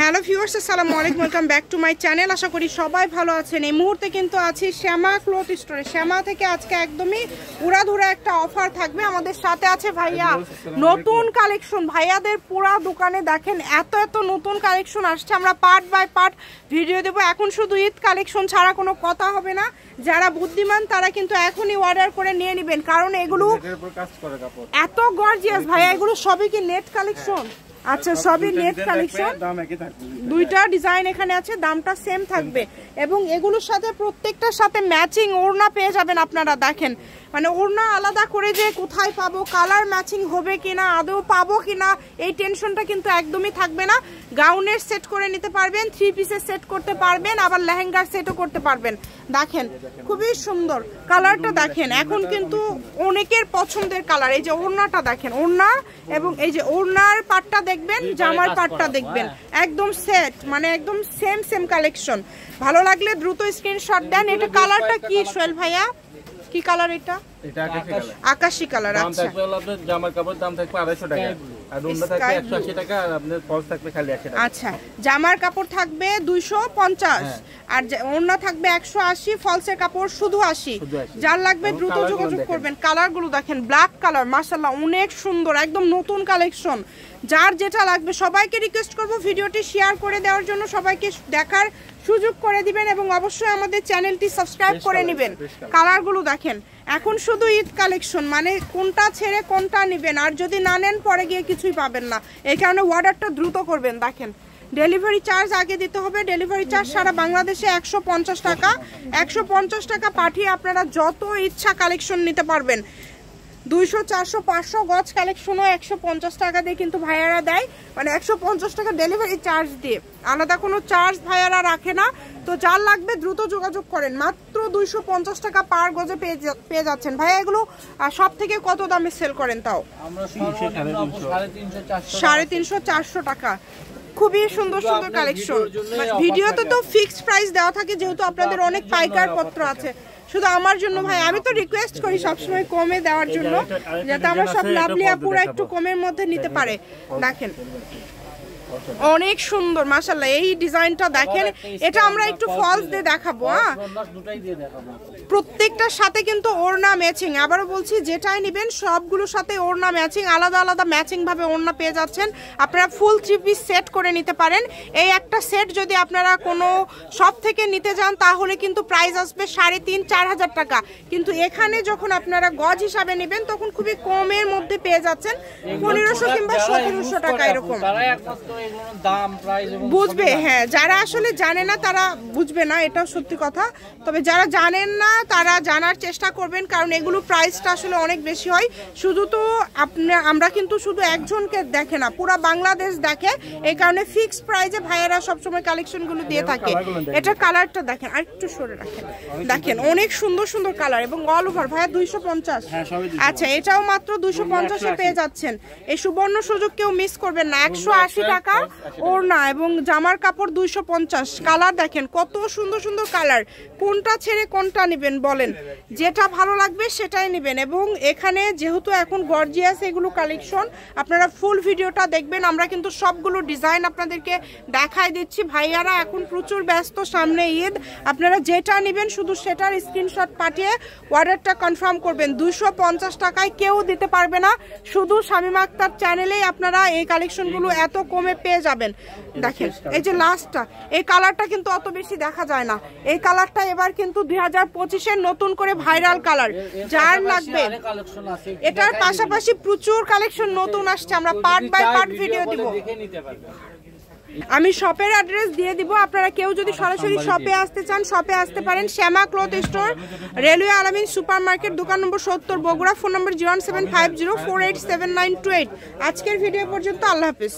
Hello viewers, আসসালামু আলাইকুম, welcome back to my channel. আশা করি সবাই ভালো আছেন। এই মুহূর্তে কিন্তু আছি শ্যামা ক্লথ স্টোরে। শ্যামা থেকে আজকে একদমই উড়াধুরা একটা অফার থাকবে। আমাদের সাথে আছে ভাইয়া, নতুন কালেকশন। ভাইয়াদের পুরা দোকানে দেখেন এত এত নতুন কালেকশন আসছে। আমরা পার্ট বাই পার্ট ভিডিও দেবো। এখন শুধু ঈদ কালেকশন ছাড়া কোনো কথা হবে না। যারা বুদ্ধিমান তারা কিন্তু এখনই অর্ডার করে নিয়ে নেবেন, কারণ এগুলো এত গর্জিয়াস। ভাইয়া এগুলো সবই কি নেট কালেকশন? আচ্ছা, সবই নেট কালেকশন। দুইটা ডিজাইন এখানে আছে, দামটা সেম থাকবে এবং এগুলোর সাথে প্রত্যেকটার সাথে ম্যাচিং ওড়না পেয়ে যাবেন আপনারা। দেখেন মানে ওড়না আলাদা করে যে কোথায় পাবো, কালার ম্যাচিং হবে কিনা, আদৌ পাবো কিনা, এই টেনশনটা কিন্তু একদমই থাকবে না। গাউনের সেট করে নিতে পারবেন, 3 পিসের সেট করতে পারবেন, আবার লেহেঙ্গার সেটও করতে পারবেন। দেখেন খুবই সুন্দর কালারটা। দেখেন এখন কিন্তু অনেকের পছন্দের কালার। এই যে ওড়নাটা দেখেন, ওড়না এবং এই যে ওড়নার পাটটা দেখবেন, জামার পাটটা দেখবেন, একদম সেট, মানে একদম সেম সেম কালেকশন। ভালো লাগলে দ্রুত স্ক্রিনশট দেন। এটা কালারটা কি সোহেল ভাইয়া, কি কালার এটা? এটা আকাশী কালার। আচ্ছা, আপনাদের জামার কাপড় দাম থাকবে 250 টাকা আর ওড়না থাকবে 180 টাকা আর আপনাদের ফলস থাকবে খালি 80 টাকা। আচ্ছা, জামার কাপড় থাকবে 250 আর ওড়না থাকবে 180, ফলসের কাপড় শুধু 80। যার লাগবে দ্রুত যোগাযোগ করবেন। কালারগুলো দেখেন, ব্ল্যাক কালার, মাশাআল্লাহ অনেক সুন্দর, একদম নতুন কালেকশন। যার যেটা লাগবে সবাইকে রিকোয়েস্ট করব ভিডিওটি শেয়ার করে দেওয়ার জন্য, সবাইকে দেখার সুযোগ করে দিবেন এবং অবশ্যই আমাদের চ্যানেলটি সাবস্ক্রাইব করে নেবেন। কালারগুলো দেখেন, এখন শুধু ঈদ কালেকশন, মানে কোনটা ছেড়ে কোনটা নেবেন, আর যদি না নেন পরে গিয়ে কিছুই পাবেন না। এই কারণে অর্ডারটা দ্রুত করবেন। দেখেন ডেলিভারি চার্জ আগে দিতে হবে। ডেলিভারি চার্জ সারা বাংলাদেশে 150 টাকা। 150 টাকা পাঠিয়ে আপনারা যত ইচ্ছা কালেকশন নিতে পারবেন। 200, 400, 500 গজ কালেকশনও 150 টাকা দিয়ে কিন্তু ভাইয়ারা দেয়, মানে 150 টাকা ডেলিভারি চার্জ দিয়ে, আলাদা কোনো চার্জ ভাইয়ারা রাখে না। তো যার লাগবে দ্রুত যোগাযোগ করেন। মাত্র 250 টাকা পার গজে পেয়ে যাচ্ছেন। ভাইয়া এগুলো সব থেকে কত দামে সেল করেন? তাও আমরা 350, 400 টাকা। খুবই সুন্দর সুন্দর কালেকশন। ভিডিওতে তো ফিক্সড প্রাইস দেওয়া থাকে, যেহেতু আপনাদের অনেক পাইকার পত্র আছে। শুধু আমার জন্য ভাই আমি তো রিকোয়েস্ট করি সবসময় কমে দেওয়ার জন্য, যাতে আমরা সব লাভলি আপুরা একটু কমের মধ্যে নিতে পারে। দেখেন অনেক সুন্দর মাশাআল্লাহ। এই ডিজাইনটা দেখেন, এটা আমরা একটু ফলস দিয়ে দেখাবো। প্রত্যেকটার সাথে কিন্তু ওড়না ম্যাচিং। আবারও বলছি, যেটাই নেবেন সবগুলোর সাথে ওড়না ম্যাচিং, আলাদা আলাদা ম্যাচিং ভাবে ওড়না পেয়ে যাচ্ছেন। আপনারা ফুল 3 পিস সেট করে নিতে পারেন। এই একটা সেট যদি আপনারা কোনো শপ থেকে নিতে যান তাহলে কিন্তু প্রাইস আসবে 3,500-4 হাজার টাকা। কিন্তু এখানে যখন আপনারা গজ হিসাবে নেবেন তখন খুবই কমের মধ্যে পেয়ে যাচ্ছেন, 1500 কিংবা 1700 টাকা এরকম বুঝবে। হ্যাঁ, যারা আসলে জানে না তারা বুঝবে না, এটাও সত্যি কথা। তবে যারা জানেন না তারা জানার চেষ্টা করবেন, কারণ এগুলো প্রাইসটা আসলে অনেক বেশি হয়। শুধু তো আমরা কিন্তু শুধু একজনকে দেখে না, পুরো বাংলাদেশ দেখে। এই কারণে ফিক্সড প্রাইসে ভাইয়েরা সবসময় কালেকশনগুলো দিয়ে থাকে। এটা কালারটা দেখেন, আর একটু সরে রাখেন। দেখেন অনেক সুন্দর সুন্দর কালার এবং অল ওভার। ভাইয়া 250। আচ্ছা, এটাও মাত্র 250-এ পেয়ে যাচ্ছেন। এই সুবর্ণ সুযোগ কেউ মিস করবেন না। 180 টাকা ওড়না এবং জামার কাপড় 250। কালার দেখেন কত সুন্দর সুন্দর কালার। কোনটা ছেড়ে কোনটা নেবেন বলেন? যেটা ভালো লাগবে সেটাই নেবেন। এবং এখানে যেহেতু এখন গর্জিয়াস এগুলো কালেকশন, আপনারা ফুল ভিডিওটা দেখবেন। আমরা কিন্তু সবগুলো ডিজাইন আপনাদেরকে দেখাই দিচ্ছি। ভাইয়ারা এখন প্রচুর ব্যস্ত, সামনে ঈদ। আপনারা যেটা নেবেন শুধু সেটার স্ক্রিনশট পাঠিয়ে অর্ডারটা কনফার্ম করবেন। 250 টাকায় কেউ দিতে পারবে না। শুধু শামীমা আক্তার চ্যানেলেই আপনারা এই কালেকশনগুলো এত কমে পেয়ে যাবেন। দেখেন এই যে লাস্টটা, এই কালারটা কিন্তু অত বেশি দেখা যায় না। এই কালারটা এবার কিন্তু 2025-এর নতুন করে ভাইরাল কালার। যার লাগবে, এটার পাশাপাশি প্রচুর কালেকশন নতুন আসছে। আমরা পার্ট বাই পার্ট ভিডিও দিব। আমি শপের অ্যাড্রেস দিয়ে দিব। আপনারা কেউ যদি সরাসরি শপে আসতে চান শপে আসতে পারেন। শ্যামা ক্লথ স্টোর, রেলওয়ে আলামিন সুপার মার্কেট, দোকান নম্বর 70, বগুড়া। ফোন নম্বর 07504877928। আজকের ভিডিও পর্যন্ত, আল্লাহ হাফেজ।